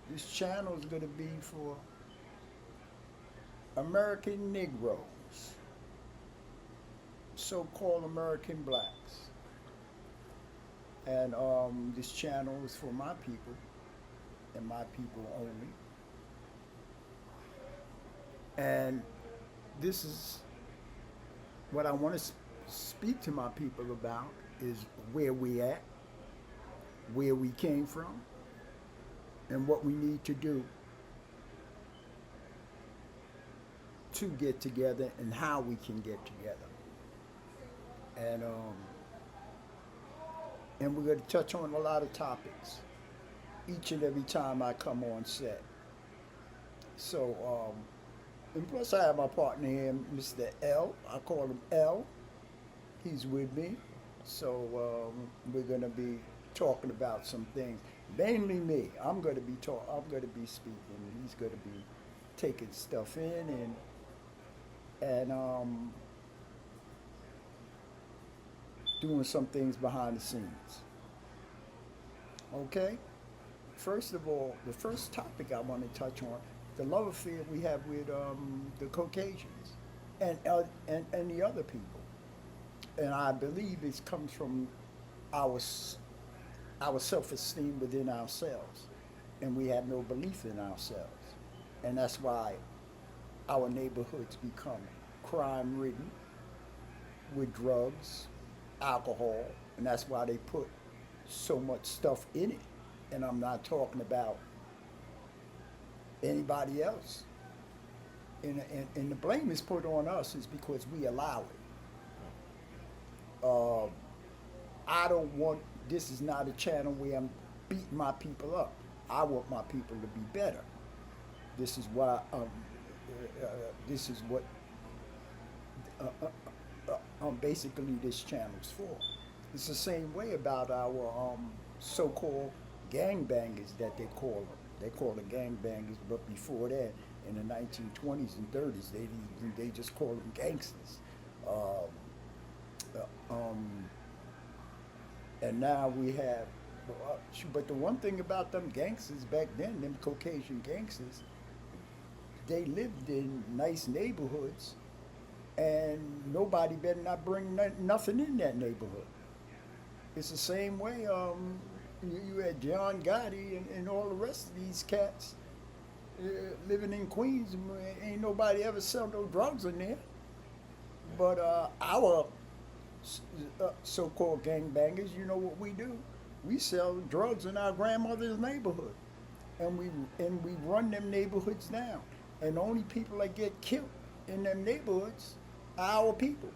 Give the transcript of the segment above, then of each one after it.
This channel is going to be for American Negroes, so-called American blacks, and this channel is for my people and my people only. And this is what I want to speak to my people about is where we at, where we came from, and what we need to do to get together and how we can get together. And and we're going to touch on a lot of topics each and every time I come on set. So, and plus I have my partner here, Mr. L. I call him L. He's with me. So we're going to be talking about some things. Mainly me. I'm going to be speaking. He's going to be taking stuff in and doing some things behind the scenes. Okay. First of all, the first topic I want to touch on the love affair we have with the Caucasians and the other people, and I believe it comes from our our self-esteem within ourselves, and we have no belief in ourselves, and that's why our neighborhoods become crime-ridden with drugs, alcohol, and that's why they put so much stuff in it. And I'm not talking about anybody else. And the blame is put on us is because we allow it. Uh, I don't want, this is not a channel where I'm beating my people up. I want my people to be better. This is why, this is what uh, uh, basically this channel's for. It's the same way about our so-called gangbangers that they call them. They call them gangbangers, but before that, in the 1920s and 30s, they just called them gangsters. Um, um, and now we have, but the one thing about them gangsters back then, them Caucasian gangsters, they lived in nice neighborhoods, and nobody better not bring nothing in that neighborhood. It's the same way you had John Gotti and all the rest of these cats living in Queens. Ain't nobody ever sell no drugs in there. But our so-called gangbangers, you know what we do? We sell drugs in our grandmother's neighborhood, and we run them neighborhoods down. And the only people that get killed in them neighborhoods are our people,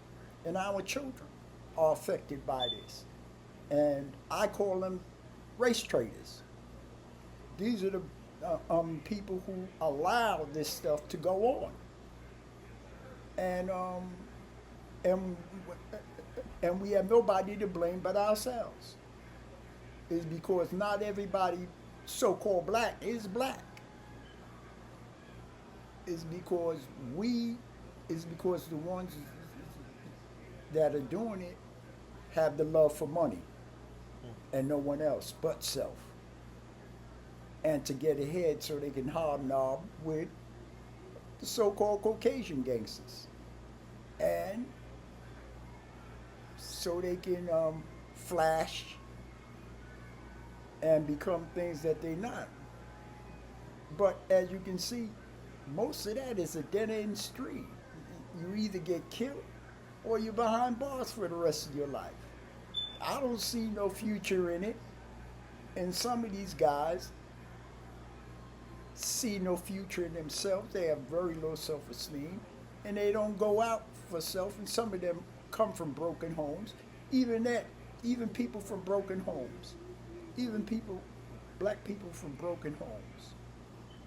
and our children are affected by this. And I call them race traders. These are the people who allow this stuff to go on, and and and we have nobody to blame but ourselves. Is because not everybody so-called black is black. Is because we is because the ones that are doing it have the love for money and no one else but self, and to get ahead so they can hobnob with the so-called Caucasian gangsters, and so they can flash and become things that they're not. But as you can see, most of that is a dead end street. You either get killed or you're behind bars for the rest of your life. I don't see no future in it. And some of these guys see no future in themselves. They have very low self esteem and they don't go out for self. And some of them come from broken homes. Even that, even people from broken homes, even people, black people from broken homes,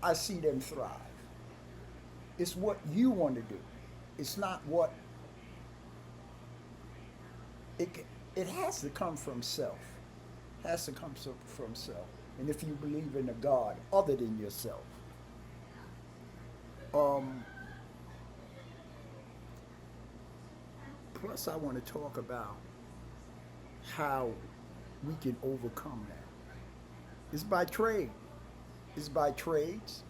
I see them thrive. It's what you want to do. It's not what it. It has to come from self. It has to come from self. And if you believe in a God other than yourself, um, plus I want to talk about how we can overcome that. It's by trade. is by trades,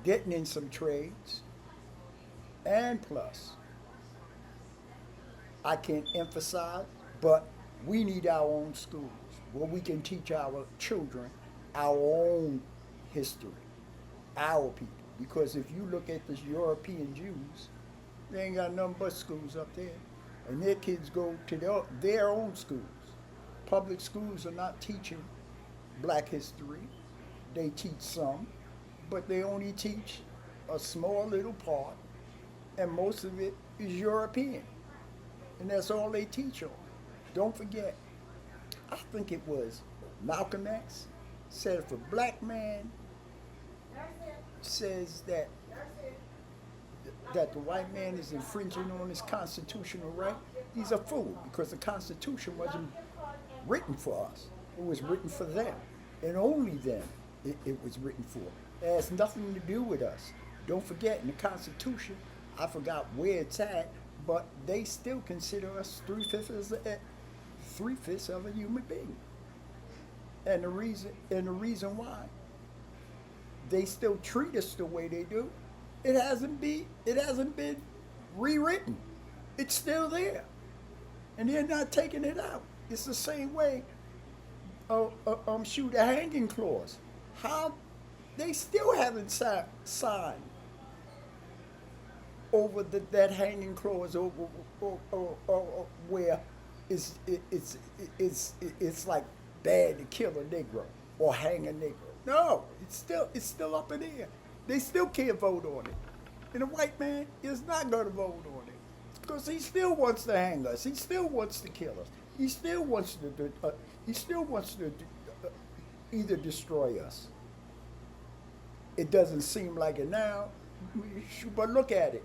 getting in some trades, and plus, I can't emphasize, but we need our own schools where we can teach our children our own history, our people. Because if you look at the European Jews, they ain't got nothing but schools up there. And their kids go to their own schools. Public schools are not teaching black history. They teach some, but they only teach a small little part, and most of it is European. And that's all they teach on. Don't forget, I think it was Malcolm X said if a black man says that the white man is infringing on his constitutional right, he's a fool because the Constitution wasn't written for us. It was written for them. And only them it was written for. It has nothing to do with us. Don't forget, in the Constitution, I forgot where it's at, but they still consider us three-fifths of a human being. And the reason why they still treat us the way they do, it hasn't been rewritten. It's still there, and they're not taking it out. It's the same way. Shoot, the hanging clause. How they still haven't signed over that hanging clause over where it's like bad to kill a Negro or hang a Negro. No, it's still up in the air. They still can't vote on it. And the white man is not going to vote on it because he still wants to hang us. He still wants to kill us. He still wants to either destroy us. It doesn't seem like it now, but look at it.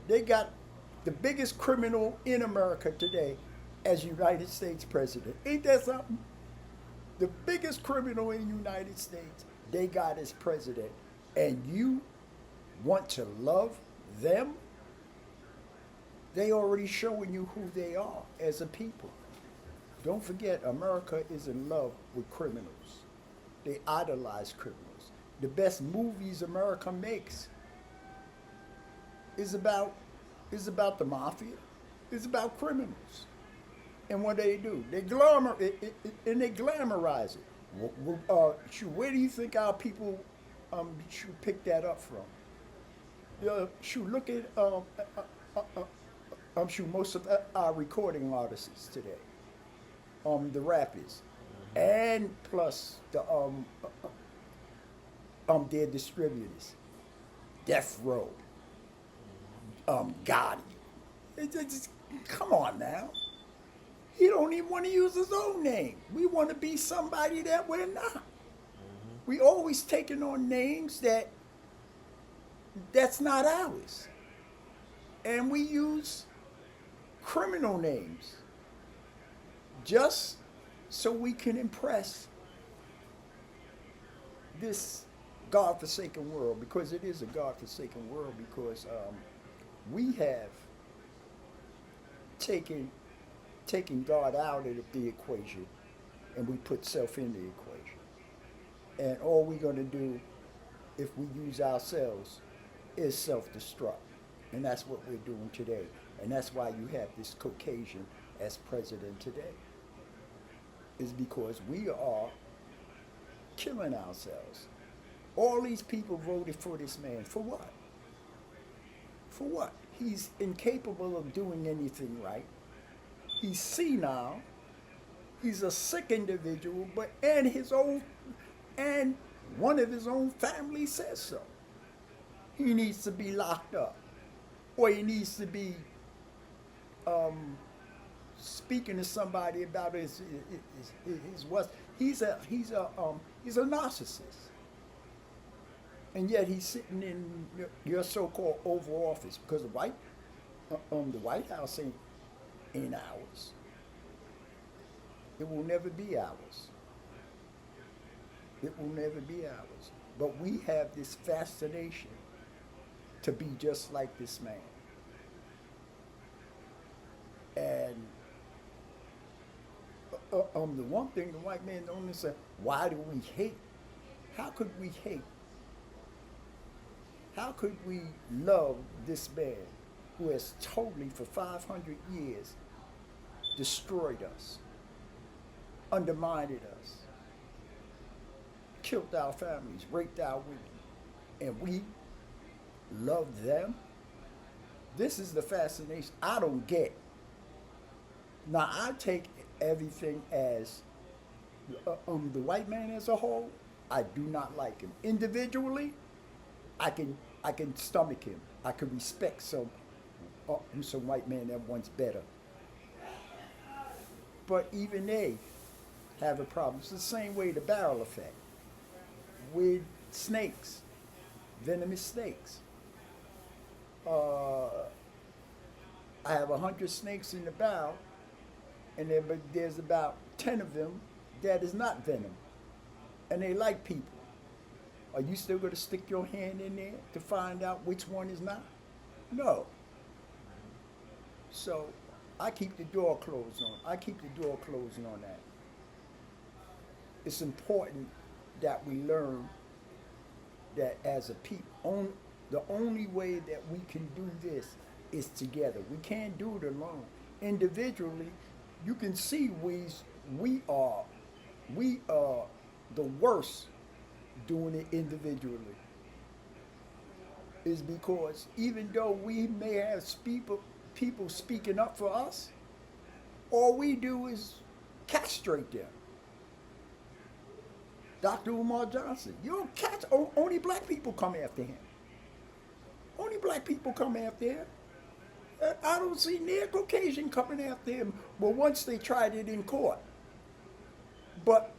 They got the biggest criminal in America today as United States president. Ain't that something? The biggest criminal in the United States, they got as president. And you want to love them? They already showing you who they are as a people. Don't forget, America is in love with criminals. They idolize criminals. The best movies America makes is about the mafia. It's about criminals. And what do? They glamorize it. Where do you think our people should pick that up from? Look at most of our recording artists today, the rappers, and plus their distributors, Death Row, Gotti. Come on now. He don't even want to use his own name. We want to be somebody that we're not. We always taking on names that's not ours. And we use criminal names just so we can impress this God-forsaken world, because it is a God-forsaken world, because we have taken God out of the equation and we put self in the equation. And all we're going to do if we use ourselves is self-destruct. And that's what we're doing today. And that's why you have this Caucasian as president today. Is because we are killing ourselves. All these people voted for this man. For what? For what? He's incapable of doing anything right. He's senile. He's a sick individual, and one of his own family says so. He needs to be locked up, or he needs to be speaking to somebody about his what. He's a narcissist, and yet he's sitting in your so-called Oval Office, because the White House ain't ours. It will never be ours. It will never be ours. But we have this fascination to be just like this man. And The one thing the white man don't understand, why do we hate? How could we hate? How could we love this man who has totally, for 500 years, destroyed us, undermined us, killed our families, raped our women, and we love them? This is the fascination I don't get. Now, I take everything as the white man as a whole. I do not like him. Individually, I can stomach him. I can respect some white man that wants better. But even they have a problem. It's the same way the barrel effect with snakes, venomous snakes. I have 100 snakes in the barrel, and there's about 10 of them that is not venom, and they like people. Are you still going to stick your hand in there to find out which one is not? No. So I keep the door closed on. I keep the door closed on that. It's important that we learn that as a people, the only way that we can do this is together. We can't do it alone. Individually, you can see we are the worst doing it individually. Is because even though we may have people speaking up for us, all we do is castrate them. Dr. Umar Johnson, you don't catch, only black people come after him. Only black people come after him. I don't see near Caucasian coming after him. Well, once they tried it in court. But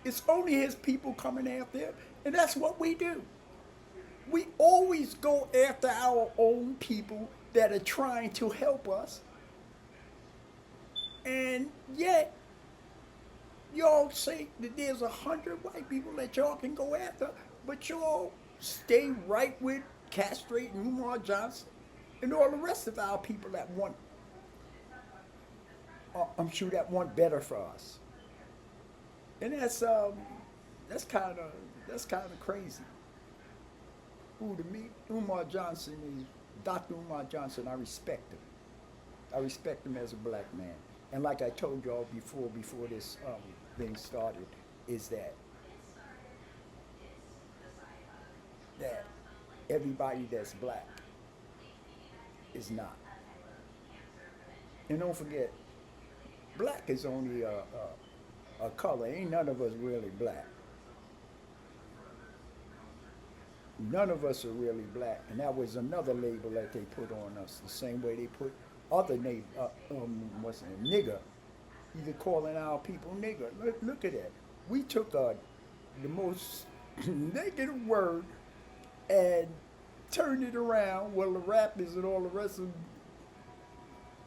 it's only his people coming after him, and that's what we do. We always go after our own people that are trying to help us, and yet y'all say that there's 100 white people that y'all can go after, but y'all stay right with castrating Umar Johnson and all the rest of our people that want, I'm sure that want better for us. And that's kind of crazy. Who to me, Umar Johnson is Dr. Umar Johnson. I respect him. I respect him as a black man. And like I told y'all before this thing started, is that everybody that's black is not. And don't forget, black is only a color. Ain't none of us really black. None of us are really black, and that was another label that they put on us. The same way they put other nigger, either calling our people nigger. Look at that. We took the most negative word and turned it around. Well, the rappers and all the rest of them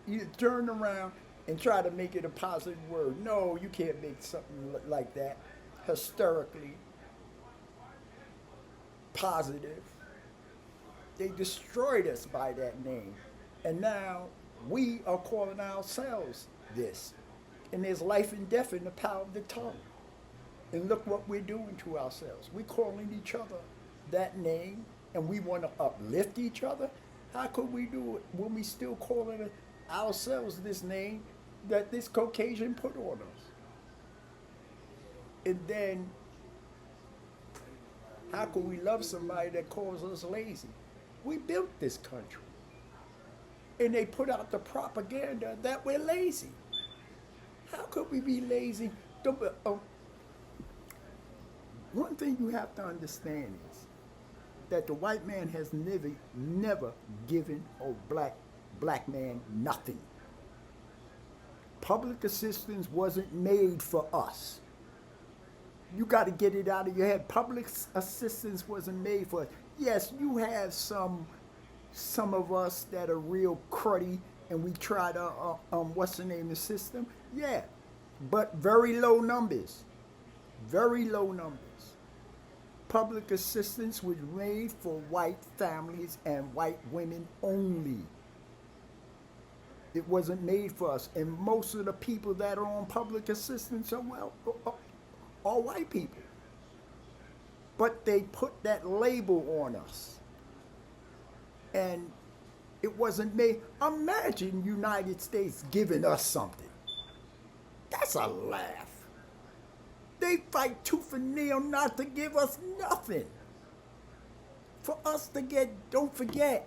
either turned around and try to make it a positive word. No, you can't make something like that hysterically positive. They destroyed us by that name. And now we are calling ourselves this. And there's life and death in the power of the tongue. And look what we're doing to ourselves. We're calling each other that name, and we want to uplift each other. How could we do it when we still calling ourselves this name that this Caucasian put on us? And then how could we love somebody that calls us lazy? We built this country. And they put out the propaganda that we're lazy. How could we be lazy? One thing you have to understand is that the white man has never given a black man nothing. Public assistance wasn't made for us. You got to get it out of your head. Public assistance wasn't made for us. Yes, you have some of us that are real cruddy, and we try to the system. Yeah, but very low numbers. Very low numbers. Public assistance was made for white families and white women only. It wasn't made for us. And most of the people that are on public assistance are white people. But they put that label on us. And it wasn't made. Imagine United States giving us something. That's a laugh. They fight tooth and nail not to give us nothing. For us to get, don't forget,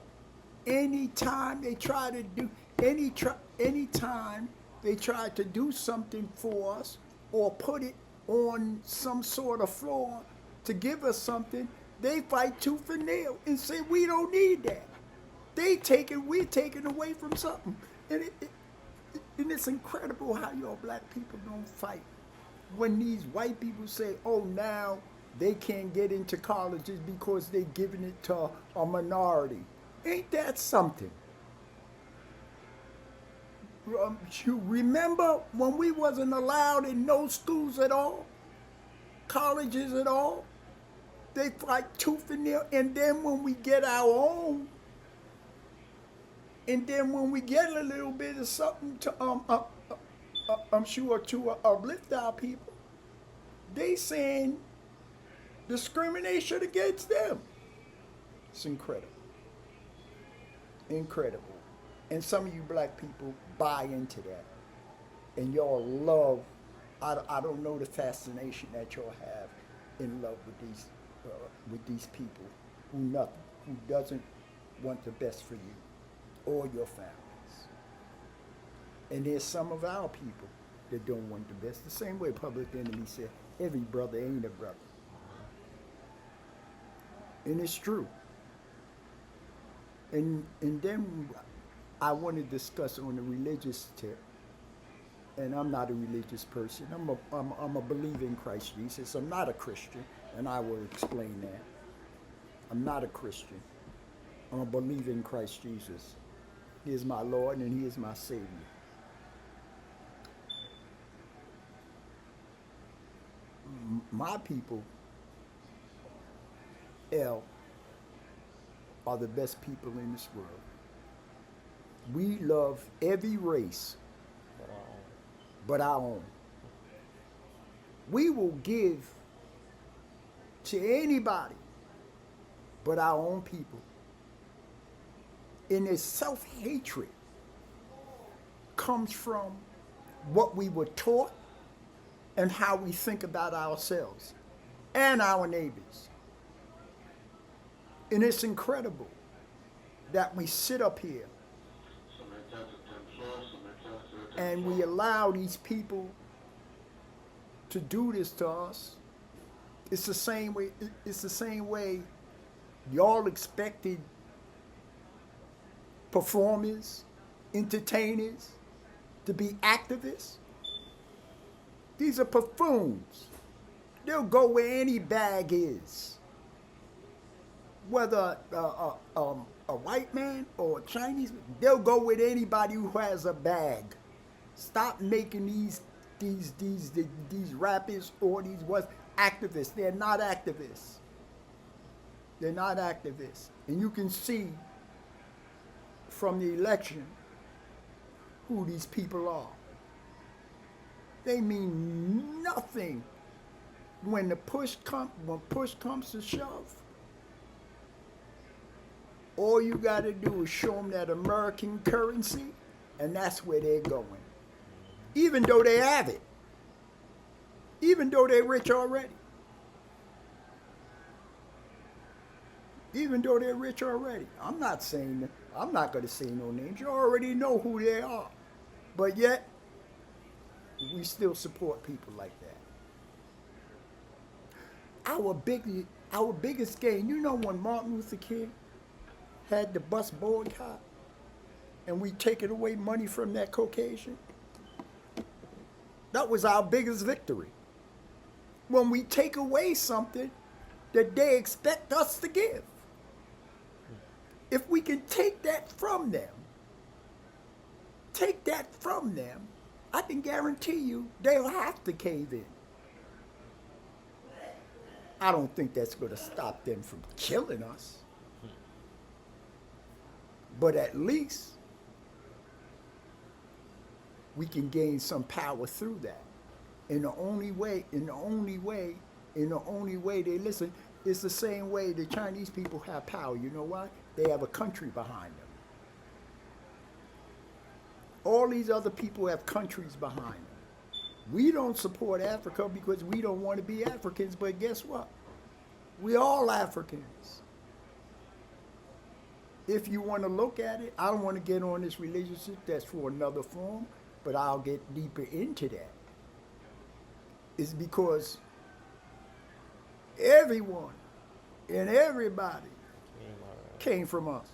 anytime they try to do, anytime they try to do something for us or put it on some sort of floor to give us something, they fight tooth and nail and say we don't need that. We're taking away from something. And it's incredible how y'all black people don't fight. When these white people say, oh, now they can't get into colleges because they're giving it to a minority. Ain't that something? You remember when we wasn't allowed in no schools at all, colleges at all? They fight tooth and nail, and then when we get our own, and then when we get a little bit of something to I'm sure to uplift our people, they saying discrimination against them. It's incredible. Incredible. And some of you black people buy into that. And y'all love, I don't know the fascination that y'all have in love with these people who doesn't want the best for you or your families. And there's some of our people that don't want the best. The same way Public Enemy said, every brother ain't a brother. And it's true. And then I want to discuss on the religious tip. And I'm not a religious person. I'm a believer in Christ Jesus. I'm not a Christian, and I will explain that. I'm not a Christian. I'm a believer in Christ Jesus. He is my Lord and He is my Savior. My people, are the best people in this world. We love every race but our own. We will give to anybody but our own people. And this self-hatred comes from what we were taught and how we think about ourselves and our neighbors. And it's incredible that we sit up here and we allow these people to do this to us. It's the same way y'all expected performers, entertainers to be activists. These are buffoons. They'll go where any bag is. Whether a white man or a Chinese, they'll go with anybody who has a bag. Stop making these rappers or these activists. They're not activists. They're not activists. And you can see from the election who these people are. They mean nothing when push comes to shove. All you got to do is show them that American currency, and that's where they're going. Even though they have it. Even though they're rich already. Even though they're rich already. I'm not going to say no names. You already know who they are. But yet, we still support people like that. Our biggest gain, you know when Martin Luther King had the bus boycott and we taken away money from that Caucasian? That was our biggest victory. When we take away something that they expect us to give. If we can take that from them, I can guarantee you they'll have to cave in. I don't think that's going to stop them from killing us. But at least we can gain some power through that. And the only way, they listen, it's the same way the Chinese people have power. You know why? They have a country behind them. All these other people have countries behind them. We don't support Africa because we don't want to be Africans, but guess what? We're all Africans. If you want to look at it, I don't want to get on this relationship, that's for another forum, but I'll get deeper into that. It's because everyone and everybody came from us.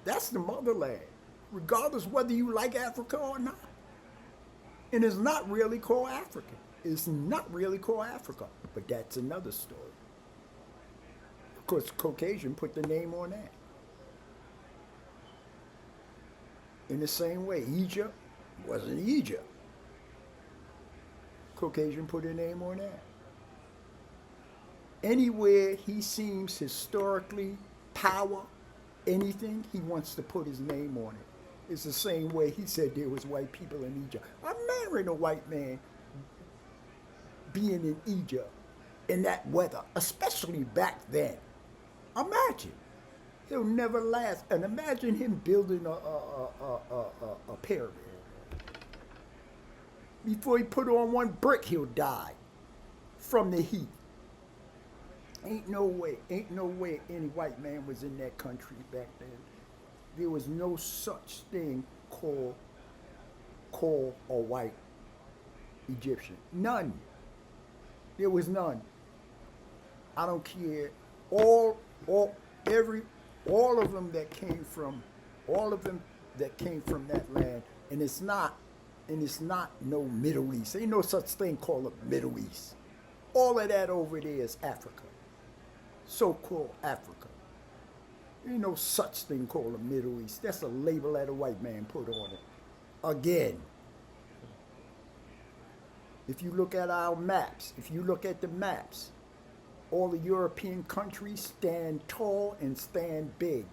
That's the motherland, regardless whether you like Africa or not. And it's not really called Africa. It's not really called Africa, but that's another story. Of course, Caucasian put the name on that. In the same way, Egypt wasn't Egypt. Caucasian put a name on that. Anywhere he seems historically power, anything, he wants to put his name on it. It's the same way he said there was white people in Egypt. I'm marrying a white man being in Egypt in that weather, especially back then. Imagine. He'll never last. And imagine him building a pyramid. Before he put on one brick, he'll die from the heat. Ain't no way any white man was in that country back then. There was no such thing called a white Egyptian. None. There was none. I don't care. All of them that came from that land, and it's not no Middle East. Ain't no such thing called a Middle East. All of that over there is Africa. So-called Africa. Ain't no such thing called a Middle East. That's a label that a white man put on it. Again. If you look at our maps, all the European countries stand tall and stand big.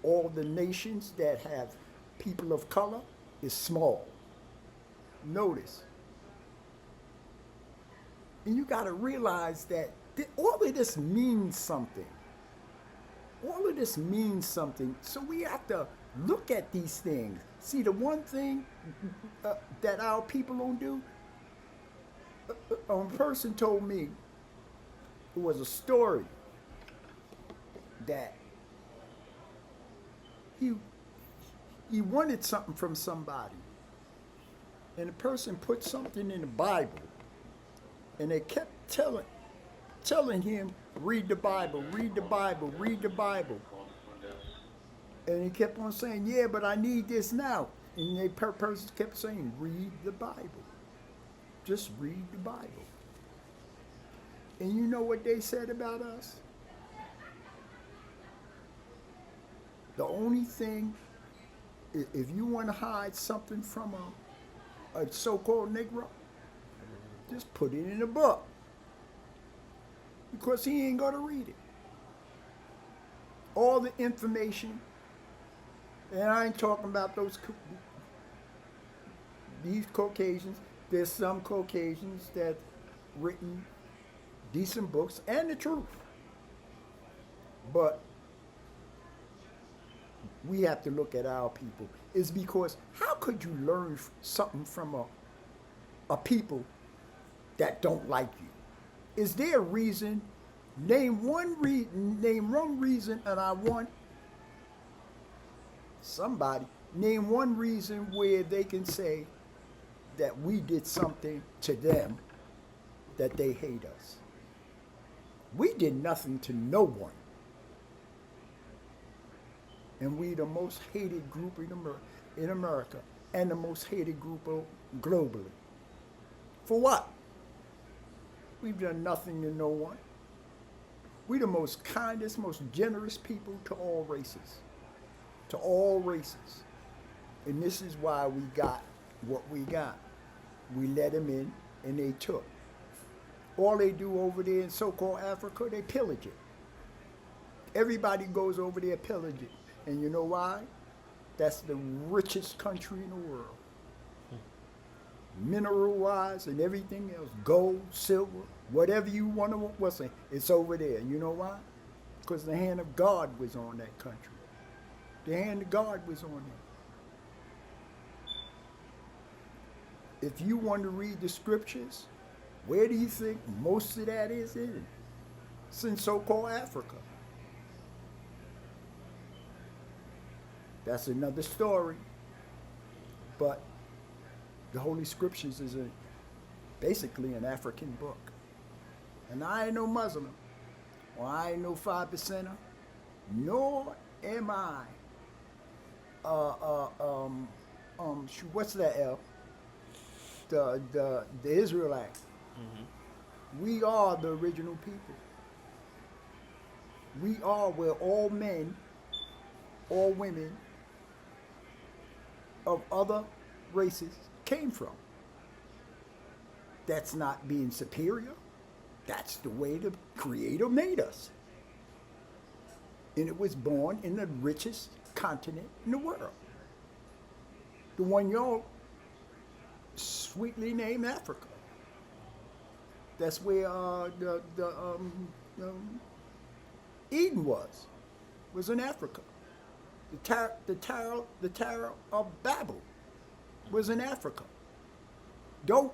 All the nations that have people of color is small. Notice. And you got to realize that all of this means something. All of this means something. So we have to look at these things. See, the one thing that our people don't do, a person told me, it was a story that he wanted something from somebody. And the person put something in the Bible. And they kept telling him, read the Bible, read the Bible, read the Bible. And he kept on saying, yeah, but I need this now. And the person kept saying, read the Bible. Just read the Bible. And you know what they said about us? The only thing, if you want to hide something from a so-called Negro, just put it in a book. Because he ain't going to read it. All the information, and I ain't talking about these Caucasians. There's some Caucasians that written decent books and the truth. But we have to look at our people. It's because how could you learn something from a people that don't like you? Is there a reason? Name one reason, and I want somebody, name one reason where they can say that we did something to them that they hate us. We did nothing to no one. And we the most hated group in America and the most hated group globally. For what? We've done nothing to no one. We the most kindest, most generous people to all races. To all races. And this is why we got what we got. We let them in and they took. All they do over there in so-called Africa, they pillage it. Everybody goes over there pillage it. And you know why? That's the richest country in the world. Mineral wise and everything else, gold, silver, whatever you want to what's it, it's over there. You know why? Because the hand of God was on that country. The hand of God was on it. If you want to read the scriptures, where do you think most of that is in? It's in so-called Africa. That's another story. But the Holy Scriptures is basically an African book. And I ain't no Muslim, or I ain't no 5%er, nor am I, what's that, L? The Israelite. Mm-hmm. We are the original people. We are where all men, all women of other races came from. That's not being superior. That's the way the Creator made us. And it was born in the richest continent in the world. The one y'all sweetly named Africa. That's where Eden was in Africa. The Tower of Babel was in Africa. Don't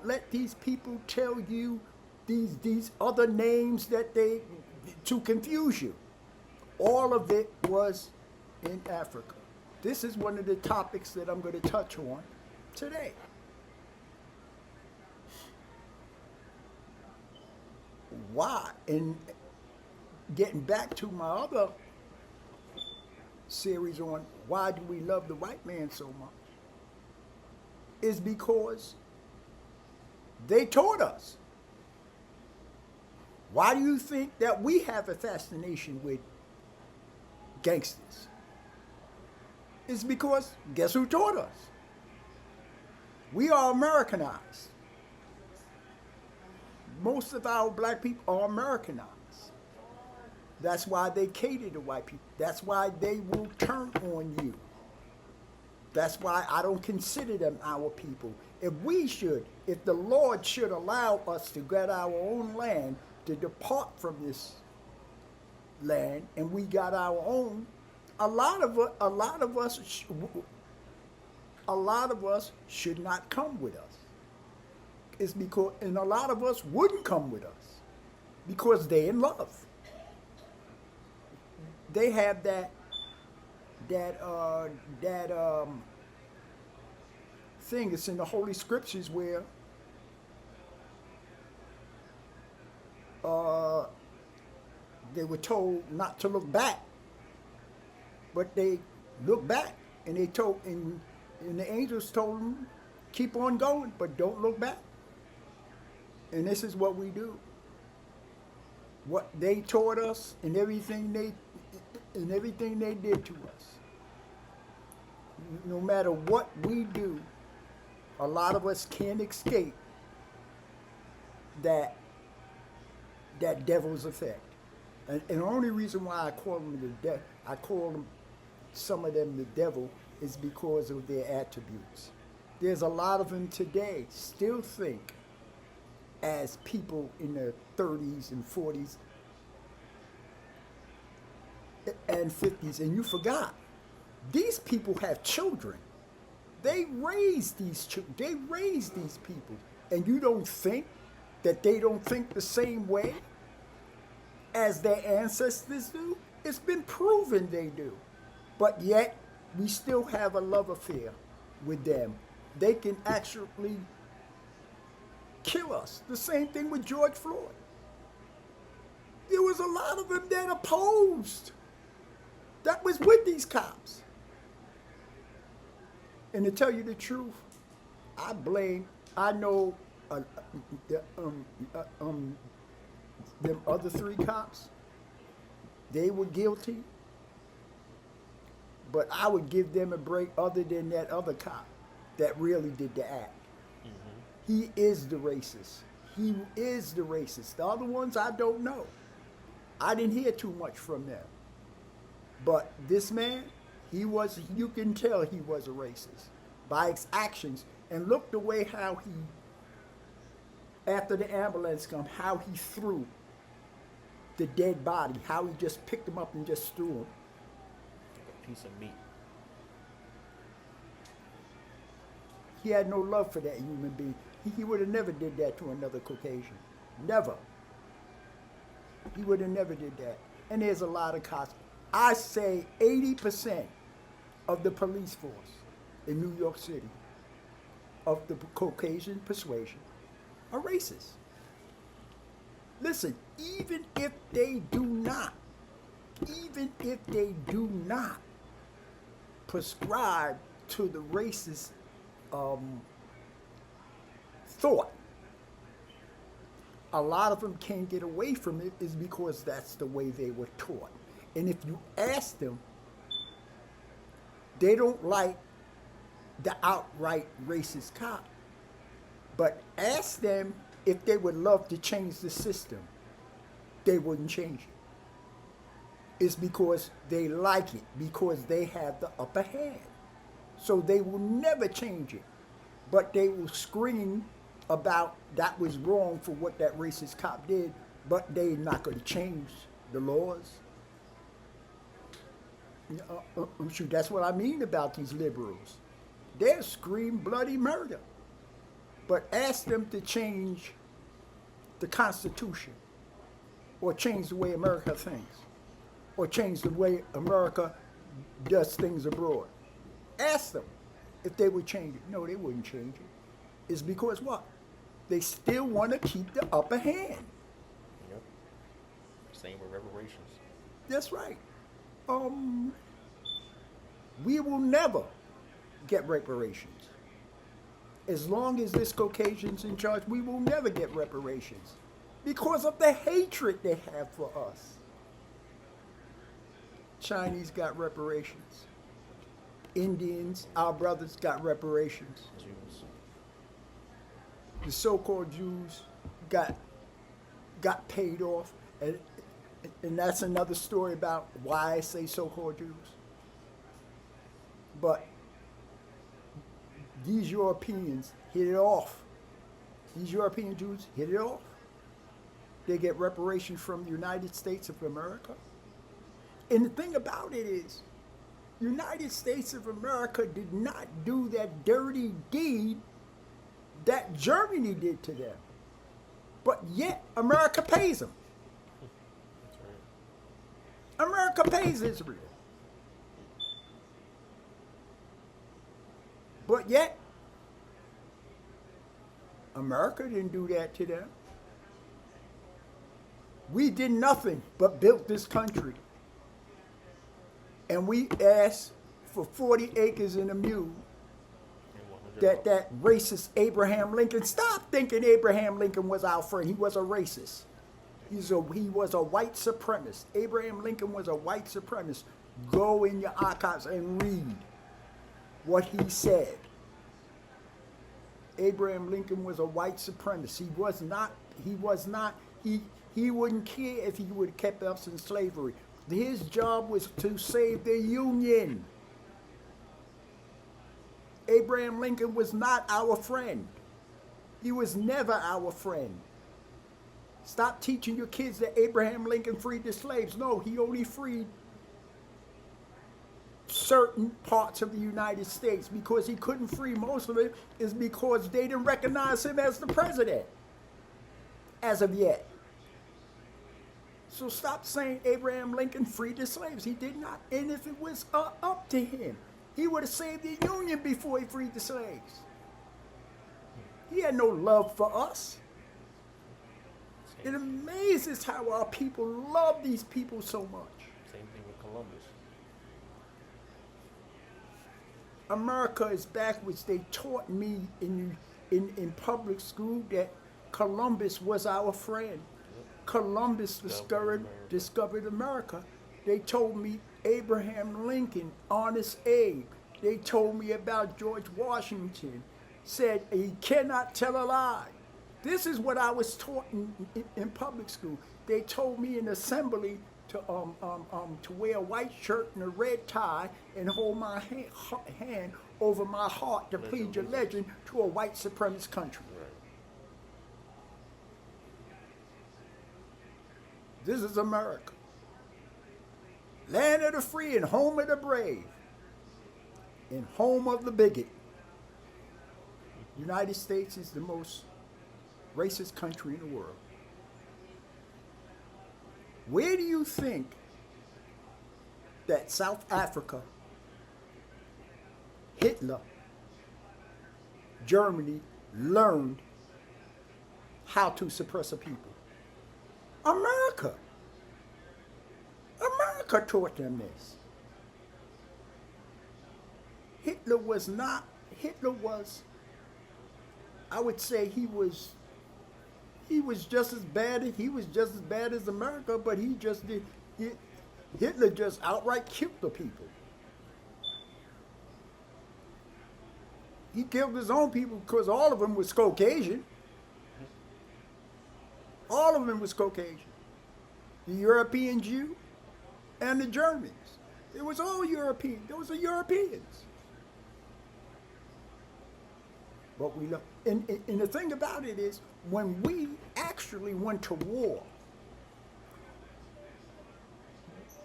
let these people tell you these other names that they to confuse you. All of it was in Africa. This is one of the topics that I'm going to touch on today. Why? And getting back to my other series on why do we love the white man so much, is because they taught us. Why do you think that we have a fascination with gangsters? It's because guess who taught us? We are Americanized. Most of our black people are Americanized. That's why they cater to white people. That's why they will turn on you. That's why I don't consider them our people. If the Lord should allow us to get our own land, to depart from this land, and we got our own, a lot of us should not come with us. It's because, and a lot of us wouldn't come with us because they in love. They have that thing. It's in the Holy Scriptures where they were told not to look back, but they looked back, and they told, and the angels told them, keep on going, but don't look back. And this is what we do. What they taught us and everything they did to us. No matter what we do, a lot of us can't escape that devil's effect. And the only reason why I call them some of them the devil, is because of their attributes. There's a lot of them today still think as people in their 30s and 40s and 50s, and you forgot, these people have children. They raise these children. They raise these people. And you don't think that they don't think the same way as their ancestors do? It's been proven they do. But yet, we still have a love affair with them. They can actually kill us. The same thing with George Floyd. There was a lot of them that opposed. That was with these cops. And to tell you the truth, I know them other three cops, they were guilty, but I would give them a break other than that other cop that really did the act. Mm-hmm. He is the racist. He is the racist. The other ones I don't know. I didn't hear too much from them. But this man, He was, you can tell he was a racist by his actions. And look the way how he, after the ambulance come, how he threw the dead body, how he just picked him up and just threw him. Like a piece of meat. He had no love for that human being. He would have never did that to another Caucasian. Never. He would have never did that. And there's a lot of cops. I say 80% of the police force in New York City of the Caucasian persuasion are racist. Listen, even if they do not prescribe to the racist thought, a lot of them can't get away from it is because that's the way they were taught. And if you ask them, they don't like the outright racist cop. But ask them if they would love to change the system. They wouldn't change it. It's because they like it, because they have the upper hand. So they will never change it. But they will scream about that was wrong for what that racist cop did, but they're not going to change the laws. Shoot, that's what I mean about these liberals. They'll scream bloody murder. But ask them to change the Constitution, or change the way America thinks, or change the way America does things abroad. Ask them if they would change it. No, they wouldn't change it. It's because what? They still want to keep the upper hand. Yep. Same with reparations. That's right. We will never get reparations. As long as this Caucasian's in charge, we will never get reparations because of the hatred they have for us. Chinese got reparations. Indians, our brothers, got reparations. Jews. The so-called Jews got paid off, and that's another story about why I say so-called Jews. But these Europeans hit it off. These European Jews hit it off. They get reparations from the United States of America. And the thing about it is, United States of America did not do that dirty deed that Germany did to them. But yet, America pays them. That's right. America pays Israel. But yet, America didn't do that to them. We did nothing but built this country. And we asked for 40 acres and a mule that racist Abraham Lincoln. Stop thinking Abraham Lincoln was our friend. He was a racist. He was a white supremacist. Abraham Lincoln was a white supremacist. Go in your archives and read what he said. Abraham Lincoln was a white supremacist. He wouldn't care if he would have kept us in slavery. His job was to save the Union. Abraham Lincoln was not our friend. He was never our friend. Stop teaching your kids that Abraham Lincoln freed the slaves. No, he only freed certain parts of the United States. Because he couldn't free most of it is because they didn't recognize him as the president as of yet. So stop saying Abraham Lincoln freed the slaves. He did not. And if it was up to him, he would have saved the Union before he freed the slaves. He had no love for us. It amazes how our people love these people so much. Same thing with Columbus. America is backwards. They taught me in public school that Columbus was our friend. Columbus discovered America. They told me Abraham Lincoln, Honest Abe. They told me about George Washington. Said he cannot tell a lie. This is what I was taught in public school. They told me in assembly to wear a white shirt and a red tie and hold my hand over my heart to Pledge plead your allegiance. legend to a white supremacist country. Right. This is America. Land of the free and home of the brave. And home of the bigot. United States is the most racist country in the world. Where do you think that South Africa, Hitler, Germany learned how to suppress a people? America. America taught them this. Hitler was, I would say he was just as bad as America, but Hitler just outright killed the people. He killed his own people because all of them was Caucasian. All of them was Caucasian. The European Jew and the Germans. It was all European. Those are Europeans. But we love, and the thing about it is, when we actually went to war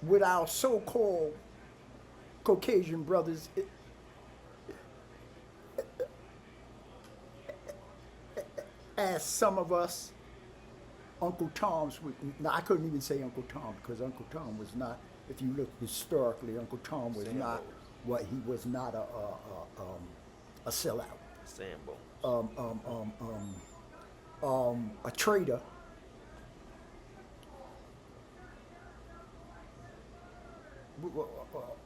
with our so-called Caucasian brothers, as some of us, Uncle Tom's, no, I couldn't even say Uncle Tom because Uncle Tom was not, if you look historically, Uncle Tom was not what he was not a sellout. Sambo. A traitor.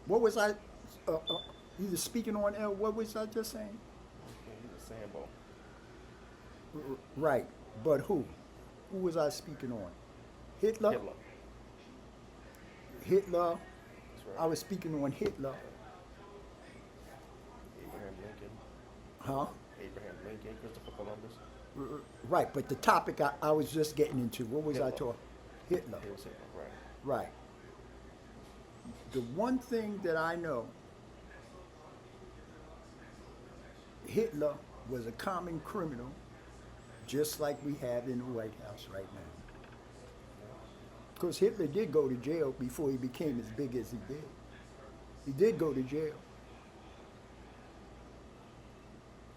What was I either speaking on? What was I just saying? He's a Sambo. Right, but who? Who was I speaking on? Hitler. Hitler. Hitler. That's right. I was speaking on Hitler. Abraham Lincoln. Huh? Abraham Lincoln, Christopher Columbus. Right, but the topic I was just getting into, what was I Hitler. talking? Hitler. It was Hitler, right. Right. The one thing that I know, Hitler was a common criminal, just like we have in the White House right now. Because Hitler did go to jail before he became as big as he did. He did go to jail.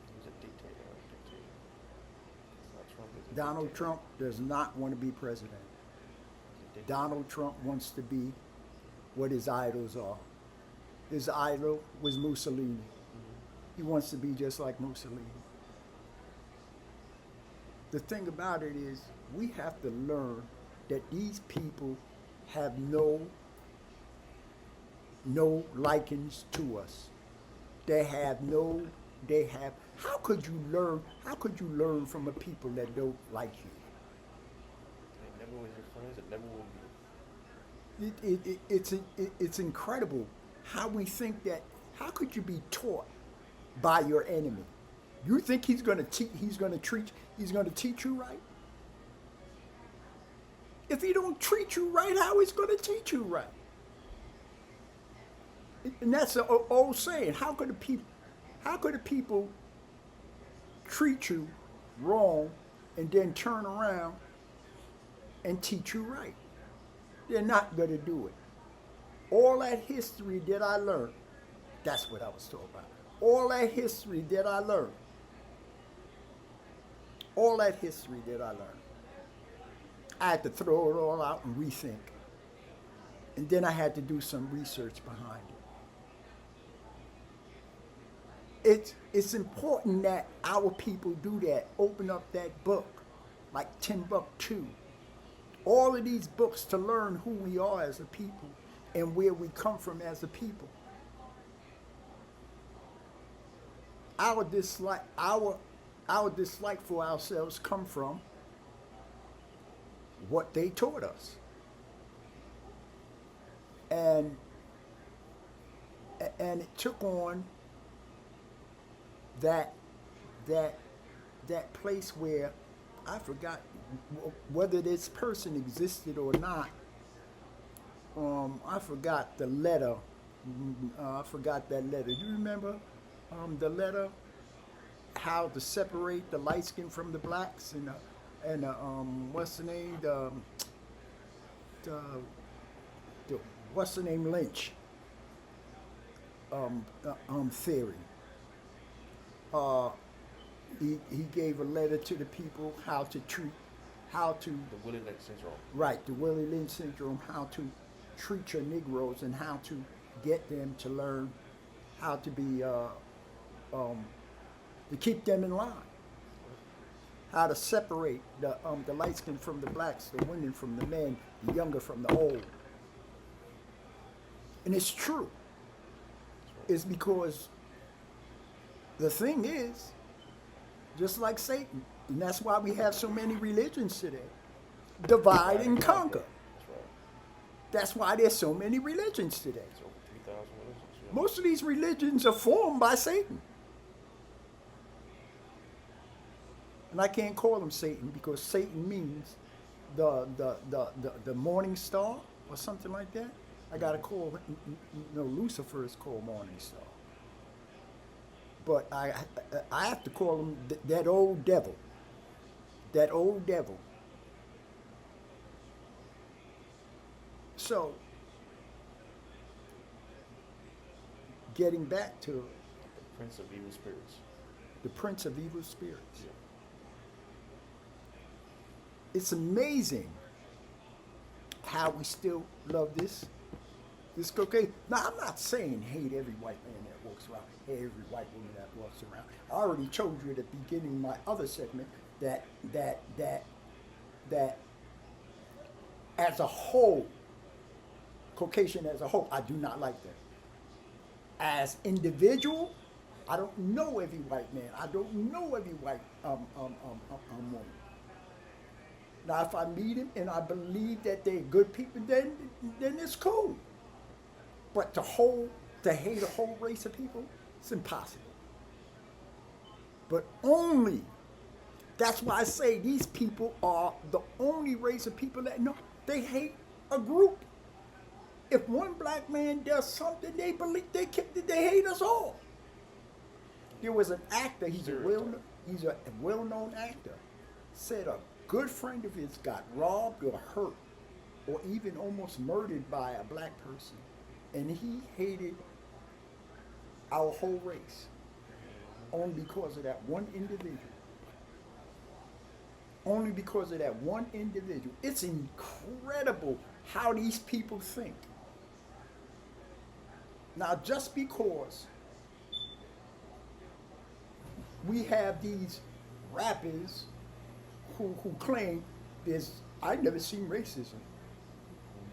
He's a dictator. Trump is a Donald dictator. Trump does not want to be president. He's a dictator. Donald Trump wants to be what his idols are. His idol was Mussolini. He wants to be just like Mussolini. The thing about it is, we have to learn that these people have no likings to us. How could you learn from a people that don't like you? They never was your friends. It never will be. It's incredible how we think that. How could you be taught by your enemy? You think he's going to teach you right? If he don't treat you right, how is he going to teach you right? And that's the old saying. How could the people treat you wrong and then turn around and teach you right? They're not going to do it. All that history that I learned, that's what I was talking about. All that history that I learned. All that history that I learned. I had to throw it all out and rethink. And then I had to do some research behind it. It's important that our people do that. Open up that book, like Timbuktu. All of these books to learn who we are as a people and where we come from as a people. Our dislike for ourselves come from what they taught us. And it took on that place where I forgot whether this person existed or not, I forgot the letter. I forgot that letter. You remember the letter? How to separate the light skin from the blacks and what's the name? The, the what's the name? Lynch theory. Uh, he gave a letter to the people how to treat, how to The Willie Lynch syndrome. right the Willie Lynch syndrome, how to treat your Negroes and how to get them to learn how to be um, to keep them in line, how to separate the light skin from the blacks, the women from the men, the younger from the old. And it's true. It's because the thing is, just like Satan, and that's why we have so many religions today. Divide and conquer. That's right. That's why there's so many religions today. It's over 3,000 religions. Yeah. Most of these religions are formed by Satan. And I can't call them Satan because Satan means the morning star or something like that. I gotta call, Lucifer is called morning star. But I have to call him that old devil. That old devil. So, getting back to Prince of Evil Spirits. the prince of evil spirits. Yeah. It's amazing how we still love this cocaine. Now, I'm not saying hate every white man that walks around, hate every white woman that walks around. I already told you at the beginning of my other segment that as a whole, Caucasian as a whole, I do not like that. As individual, I don't know every white man. I don't know every white woman. Now, if I meet him and I believe that they're good people, then it's cool. But to hate a whole race of people, it's impossible. But only, that's why I say these people are the only race of people that know they hate a group. If one black man does something, they believe they hate us all. There was an actor, he's a well-known actor, said a good friend of his got robbed or hurt or even almost murdered by a black person, and he hated our whole race only because of that one individual. Only because of that one individual. It's incredible how these people think. Now, just because we have these rappers who claim I've never seen racism.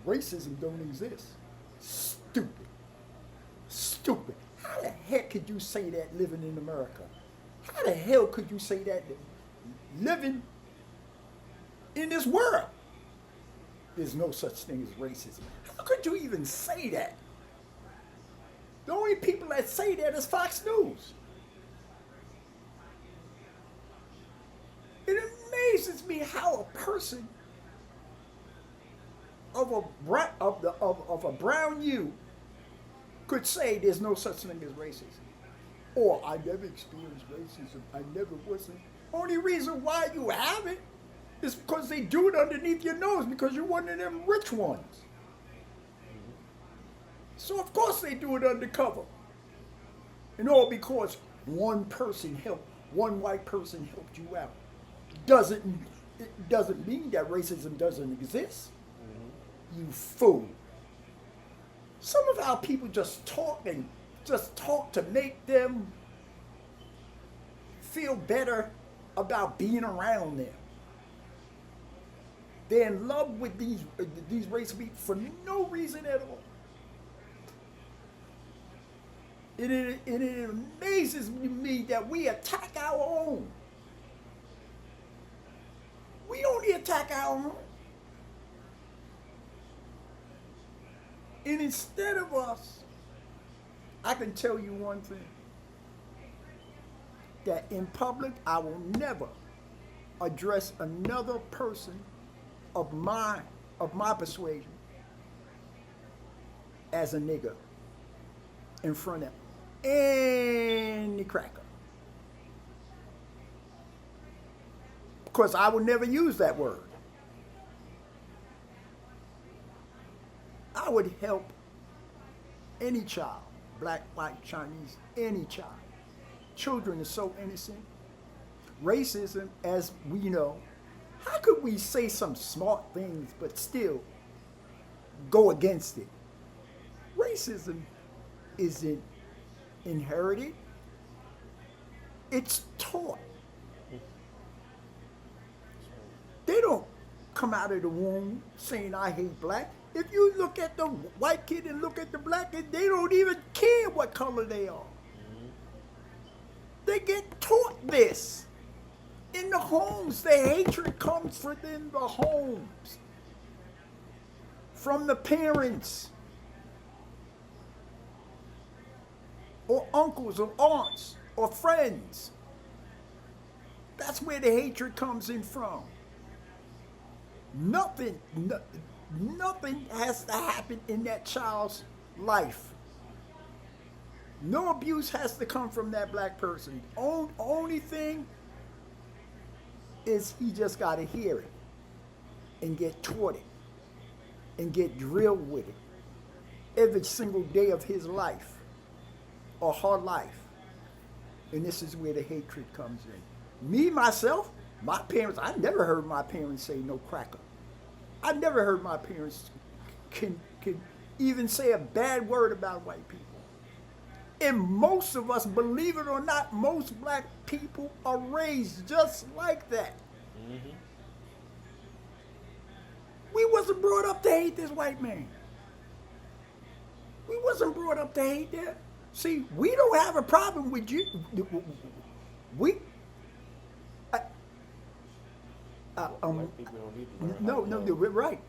Racism don't exist. Stupid. Stupid. How the heck could you say that living in America? How the hell could you say that living in this world? There's no such thing as racism. How could you even say that? The only people that say that is Fox News. It amazes me how a person of a brown hue could say there's no such thing as racism. Or I never experienced racism. I never wasn't. Only reason why you have it is because they do it underneath your nose because you're one of them rich ones. So of course they do it undercover. And all because one white person helped you out. It doesn't mean that racism doesn't exist. You fool. Some of our people just talk to make them feel better about being around them. They're in love with these race people for no reason at all. It amazes me that we attack our own. We only attack our own. And instead of us, I can tell you one thing. That in public, I will never address another person of my persuasion as a nigger in front of any cracker. Because I would never use that word. I would help any child, black, white, Chinese, any child. Children are so innocent. Racism, as we know, how could we say some smart things but still go against it? Racism isn't inherited, it's taught. They don't come out of the womb saying, I hate black. If you look at the white kid and look at the black kid, they don't even care what color they are. They get taught this. In the homes, the hatred comes from the homes, from the parents, or uncles, or aunts, or friends. That's where the hatred comes in from. Nothing has to happen in that child's life. No abuse has to come from that black person. Only thing is he just got to hear it and get taught it and get drilled with it every single day of his life or her life. And this is where the hatred comes in. Me, myself, my parents, I never heard my parents say no cracker. I never heard my parents can even say a bad word about white people. And most of us, believe it or not, most black people are raised just like that. Mm-hmm. We wasn't brought up to hate this white man. We wasn't brought up to hate that. See, we don't have a problem with you. Black people don't need to learn No, how to love. we're right.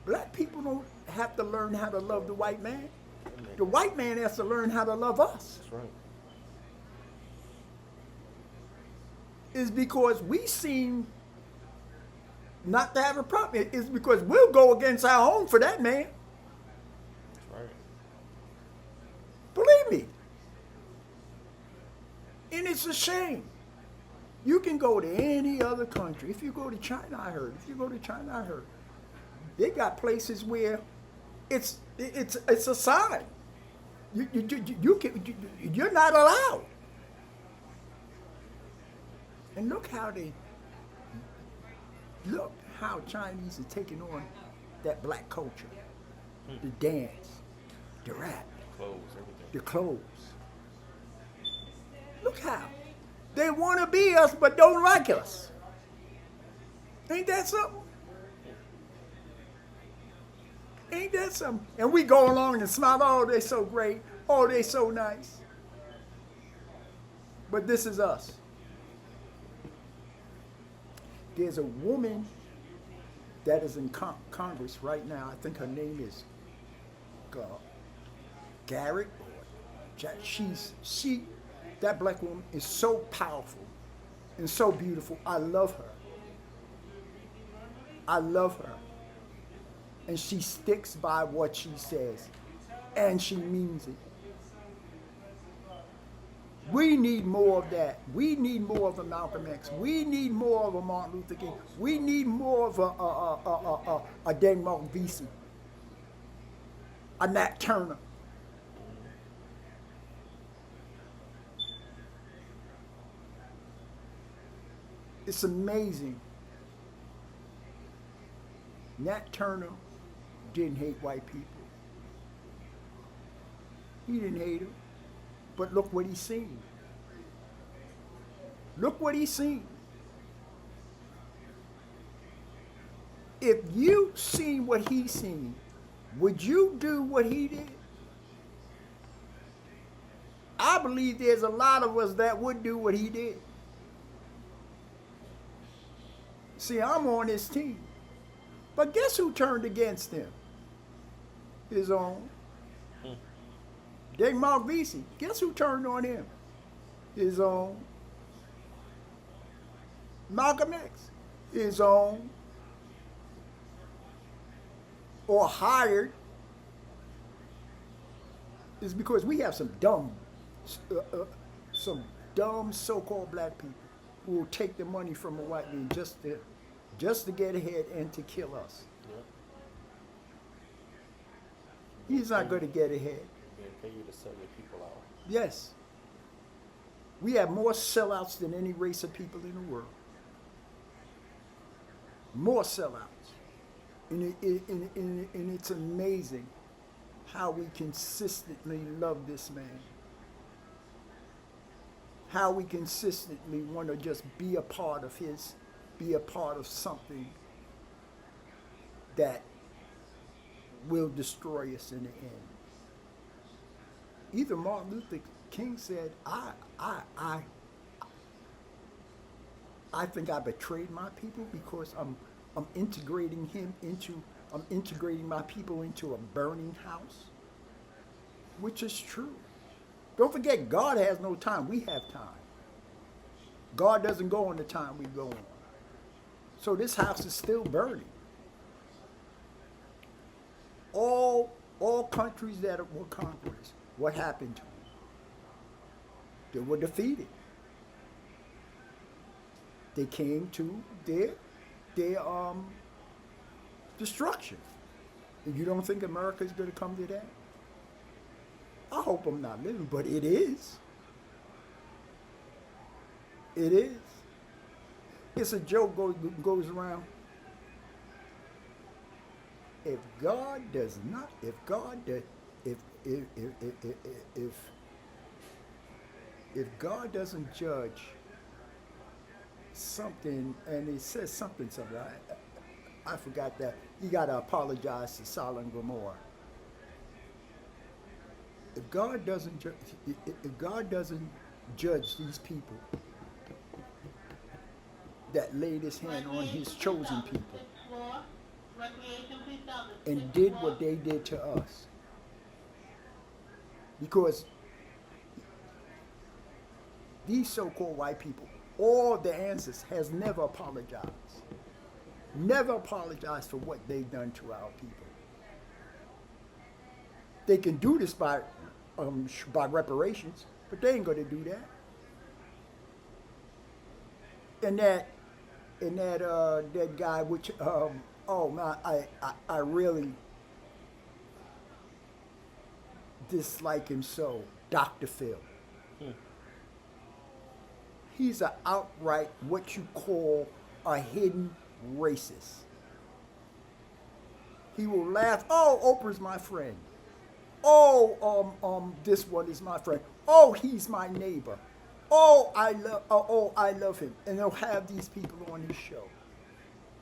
Black people don't have to learn how to love the white man. The white man has to learn how to love us. That's right. Is because we seem not to have a problem. It's because we'll go against our own for that man. That's right. Believe me. And it's a shame. You can go to any other country. If you go to China, I heard. They got places where it's a sign. You're not allowed. And look how Chinese are taking on that black culture, the dance, the rap, Clothes, everything. the clothes. Look how they want to be us but don't like us. Ain't that something? Ain't that something? And we go along and smile, oh, they're so great, oh, they're so nice. But this is us. There's a woman that is in Congress right now. I think her name is Garrett. That black woman is so powerful and so beautiful. I love her. I love her. And she sticks by what she says. And she means it. We need more of that. We need more of a Malcolm X. We need more of a Martin Luther King. We need more of a Denmark Vesey. A Nat Turner. It's amazing. Nat Turner didn't hate white people. He didn't hate them. But look what he's seen. Look what he's seen. If you seen what he's seen, would you do what he did? I believe there's a lot of us that would do what he did. See, I'm on his team. But guess who turned against him? His own. Denmark Vesey. Guess who turned on him? His own. Malcolm X. His own. Or hired It's because we have uh, uh, some dumb so-called black people who will take the money from a white man just to get ahead and to kill us. Yeah. He's not going to get ahead. They pay you to sell your people out. Yes. We have more sellouts than any race of people in the world. More sellouts. And it's amazing how we consistently love this man. How we consistently want to just be a part of something that will destroy us in the end. Either Martin Luther King said, I think I betrayed my people because I'm integrating my people into a burning house, which is true. Don't forget, God has no time. We have time. God doesn't go on the time we go on. So this house is still burning. All countries that were conquerors, what happened to them? They were defeated. They came to their destruction. And you don't think America is going to come to that? I hope I'm not living, but it is. It is. It's a joke goes around. If God does not, if God doesn't judge something, and it says something, I forgot that. You got to apologize to Sodom and Gomorrah. If God doesn't judge these people that laid his hand on his chosen people and did what they did to us, because these so-called white people, all the ancestors has never apologized for what they've done to our people. They can do this by reparations, but they ain't going to do that. And that guy, which oh man, I really dislike him so, Dr. Phil. He's an outright what you call a hidden racist. He will laugh. Oh, Oprah's my friend. Oh, this one is my friend. Oh, he's my neighbor. Oh, I love him. And they'll have these people on his show.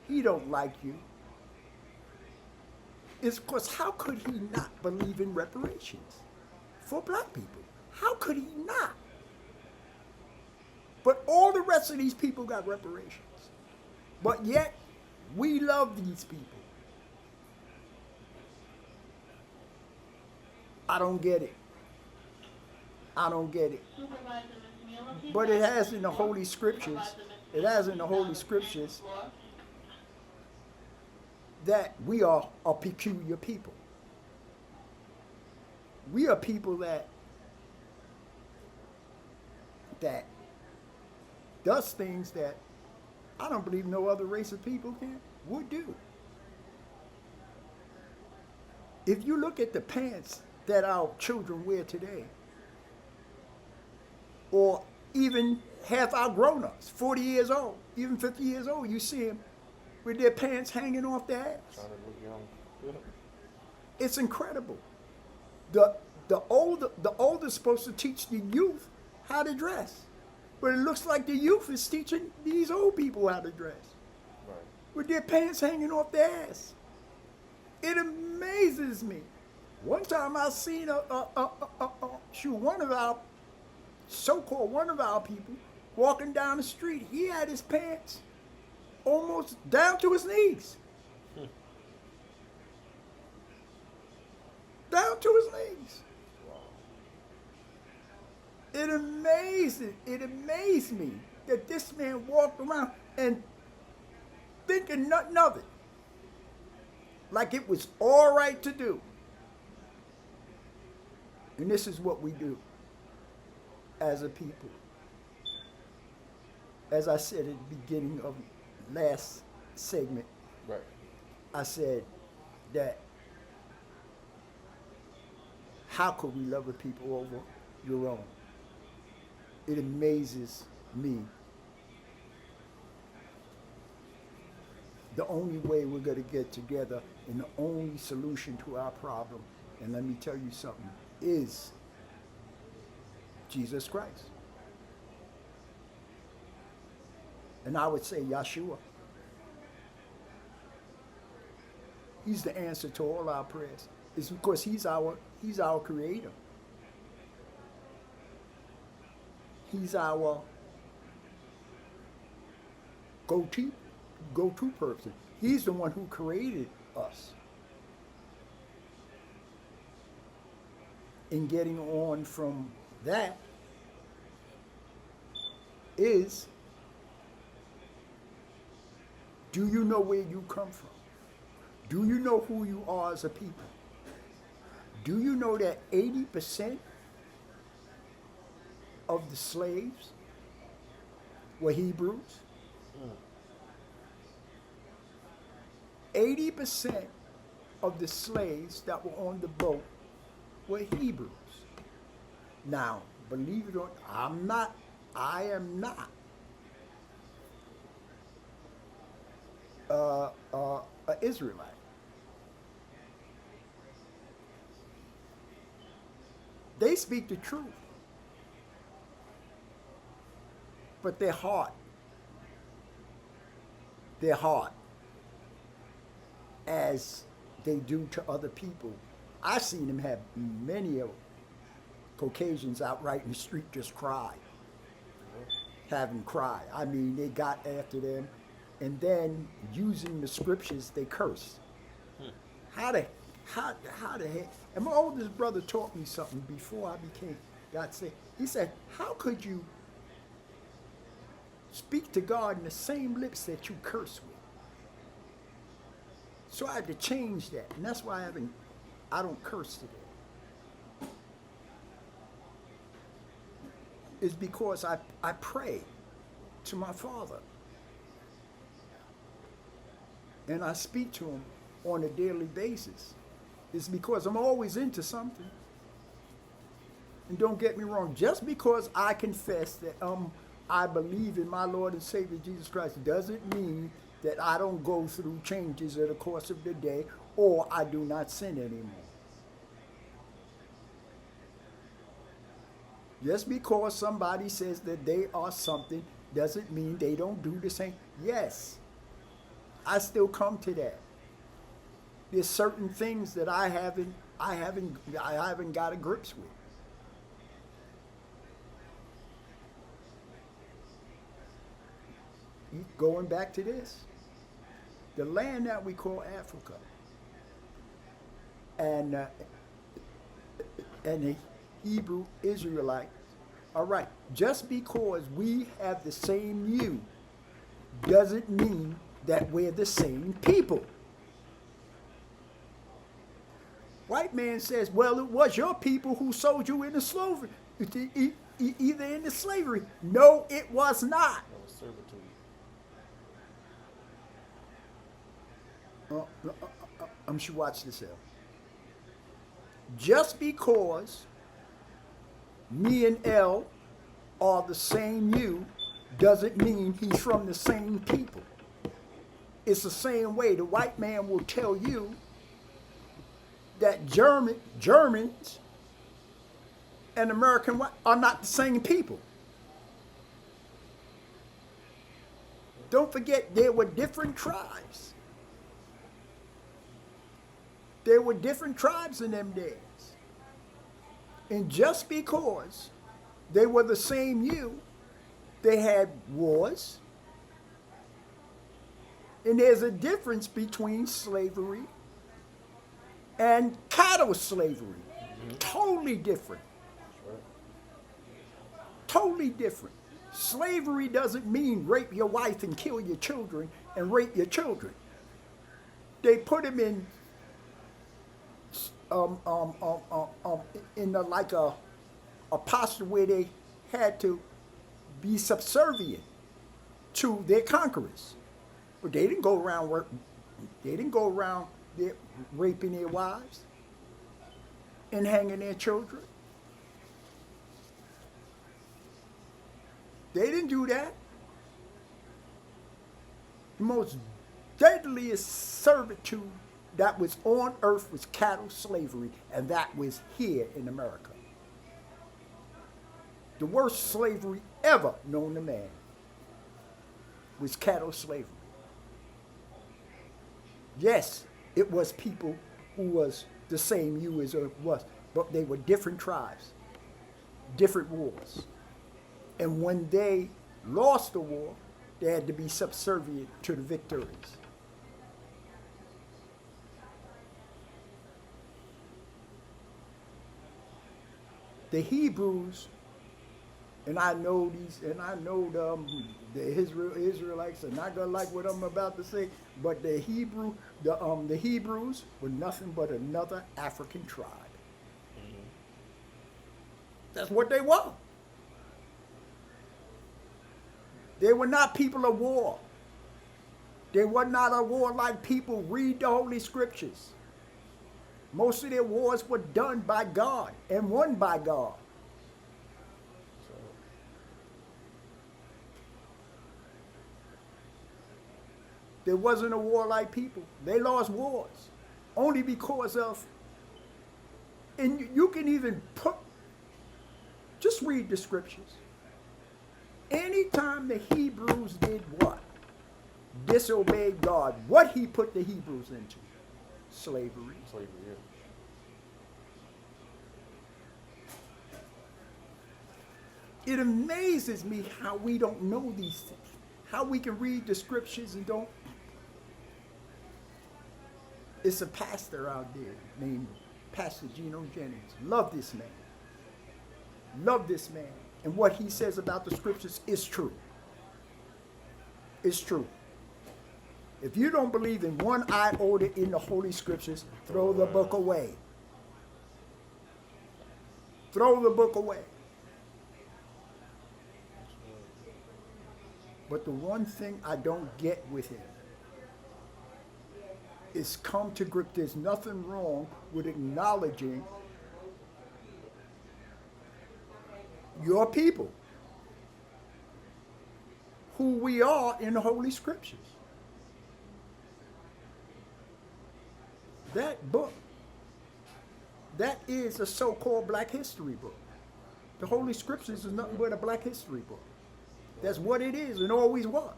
He don't like you. It's because how could he not believe in reparations for black people? How could he not? But all the rest of these people got reparations. But yet, we love these people. I don't get it. I don't get it. But it has in the Holy Scriptures, that we are a peculiar people. We are people that does things that I don't believe no other race of people would do. If you look at the pants that our children wear today, or even half our grown-ups, 40 years old, even 50 years old, you see them with their pants hanging off their ass. Trying to look young. It's incredible. The older's supposed to teach the youth how to dress. But it looks like the youth is teaching these old people how to dress. Right. With their pants hanging off their ass. It amazes me. One time I seen one of our people walking down the street. He had his pants almost down to his knees. Down to his knees. It amazed me that this man walked around and thinking nothing of it. Like it was all right to do. And this is what we do as a people. As I said at the beginning of last segment, Right. I said that how could we love a people over your own? It amazes me. The only way we're going to get together and the only solution to our problem, and let me tell you something, is Jesus Christ. And I would say Yeshua. He's the answer to all our prayers. It's because he's our creator. He's our go-to person. He's the one who created us. And getting on from that is, do you know where you come from? Do you know who you are as a people? Do you know that 80% of the slaves were Hebrews? 80% of the slaves that were on the boat were Hebrews. Now, believe it or not, I am not an Israelite. They speak the truth, but their heart, as they do to other people. I've seen them have many of Caucasians out right in the street just cry, have them cry. I mean, they got after them, and then using the scriptures, they curse. How the heck? And my oldest brother taught me something before I got saved. He said, how could you speak to God in the same lips that you curse with? So I had to change that, and that's why I don't curse today. It's because I pray to my Father, and I speak to him on a daily basis. It's because I'm always into something. And don't get me wrong, just because I confess that I believe in my Lord and Savior Jesus Christ doesn't mean that I don't go through changes in the course of the day or I do not sin anymore. Just because somebody says that they are something doesn't mean they don't do the same. Yes, I still come to that. There's certain things that I haven't got a grips with. Going back to this, the land that we call Africa, and the Hebrew Israelites, all right, just because we have the same you doesn't mean that we're the same people. White man says, well, it was your people who sold you into slavery, either into slavery. No, it was not. That was servitude. Should watch this out. Just because me and L are the same you doesn't mean he's from the same people. It's the same way the white man will tell you that Germans and American white are not the same people. Don't forget, there were different tribes. There were different tribes in them days. And just because they were the same you, they had wars. And there's a difference between slavery and cattle slavery. Totally different. Totally different. Slavery doesn't mean rape your wife and kill your children and rape your children. They put them in um, um, um, um, um, in a, like a posture where they had to be subservient to their conquerors. But they didn't go around work. They didn't go around there raping their wives and hanging their children. They didn't do that. The most deadliest servitude that was on earth was cattle slavery, and that was here in America. The worst slavery ever known to man was cattle slavery. Yes, it was people who was the same you as it was, but they were different tribes, different wars. And when they lost the war, they had to be subservient to the victories. The Hebrews, and I know the Israelites are not gonna like what I'm about to say, but the Hebrews were nothing but another African tribe. That's what they were. They were not people of war. They were not a warlike people. Read the Holy Scriptures. Most of their wars were done by God and won by God. So, There wasn't a warlike people. They lost wars only because of, and you can even put, just read the Scriptures. Anytime the Hebrews did what? Disobeyed God. What he put the Hebrews into? Slavery. slavery, yeah. It amazes me how we don't know these things. How we can read the Scriptures and don't. It's a pastor out there named Pastor Geno Jennings. Love this man. Love this man. And what he says about the Scriptures is true. It's true. If you don't believe in one iota in the Holy Scriptures, throw the book away. Throw the book away. But the one thing I don't get with him is come to grip. There's nothing wrong with acknowledging your people, who we are in the Holy Scriptures. That book, that is a so-called black history book. The Holy Scriptures is nothing but a black history book. That's what it is and always was.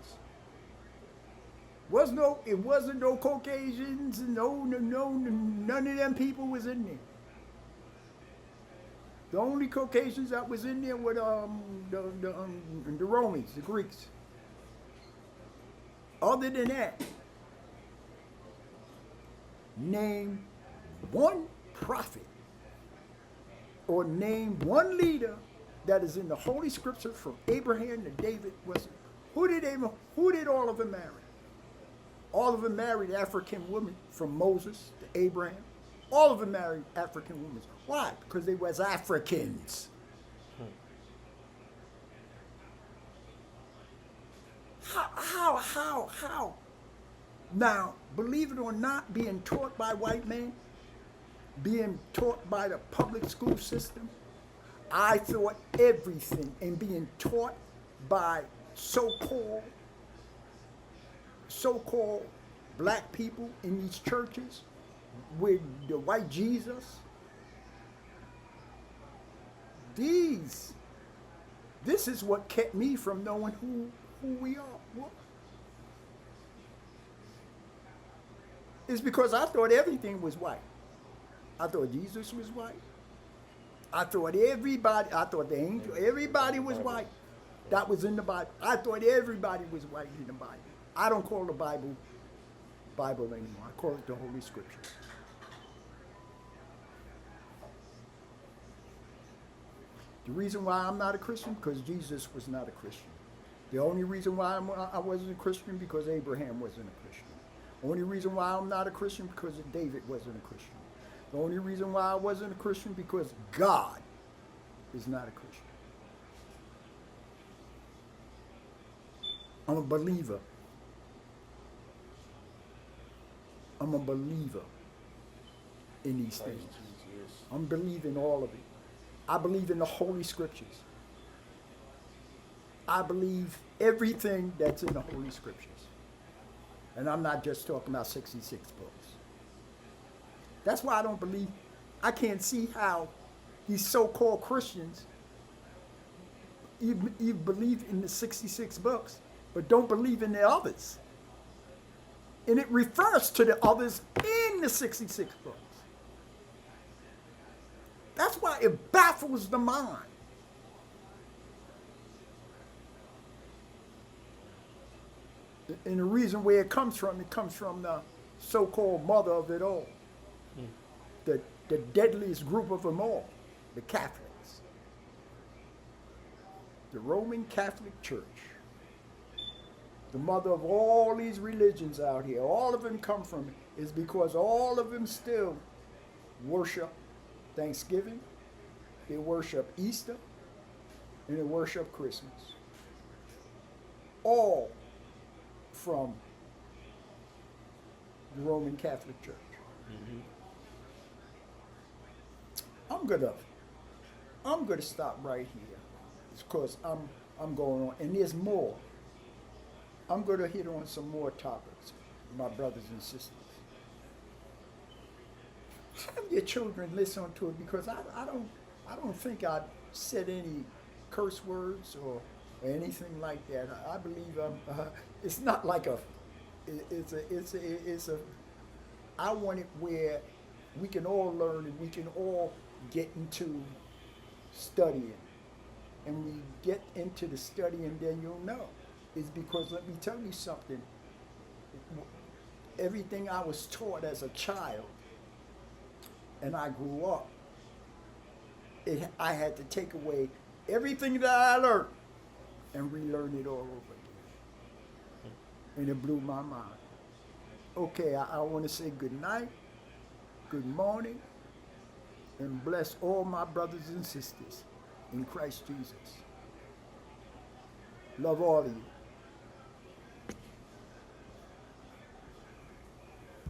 It wasn't no Caucasians and none of them people was in there. The only Caucasians that was in there were the Romans, the Greeks. Other than that, name one prophet or name one leader that is in the Holy Scripture from Abraham to David. Who did all of them marry? All of them married African women, from Moses to Abraham. All of them married African women. Why? Because they was Africans. How? Now, believe it or not, being taught by white men, being taught by the public school system, I thought everything, and being taught by so-called black people in these churches with the white Jesus. This is what kept me from knowing who we are. What? It's because I thought everything was white. I thought Jesus was white. I thought the angel, everybody was white. That was in the Bible. I thought everybody was white in the Bible. I don't call the Bible anymore. I call it the Holy Scriptures. The reason why I'm not a Christian, because Jesus was not a Christian. The only reason why I wasn't a Christian, because Abraham wasn't a Christian. The only reason why I'm not a Christian, because David wasn't a Christian. The only reason why I wasn't a Christian because God is not a Christian. I'm a believer. I'm a believer in these Christ things. Jesus. I'm believing all of it. I believe in the Holy Scriptures. I believe everything that's in the Holy Scriptures. And I'm not just talking about 66 books. That's why I don't believe, I can't see how these so-called Christians, you believe in the 66 books, but don't believe in the others. And it refers to the others in the 66 books. That's why it baffles the mind. And the reason where it comes from the so-called mother of it all. The deadliest group of them all, the Catholics. The Roman Catholic Church. The mother of all these religions out here, all of them come from it, is because all of them still worship Thanksgiving, they worship Easter, and they worship Christmas. All from the Roman Catholic Church. Mm-hmm. I'm gonna stop right here because I'm going on, and there's more. I'm gonna hit on some more topics, my brothers and sisters. Have your children listen to it because I don't think I said any curse words or anything like that. I believe it's not like it's a I want it where we can all learn and we can all get into studying. And we get into the study and then you'll know. It's because let me tell you something. Everything I was taught as a child and I grew up, I had to take away everything that I learned and relearn it all over again. And it blew my mind. Okay, I want to say good night, good morning, and bless all my brothers and sisters in Christ Jesus. Love all of you.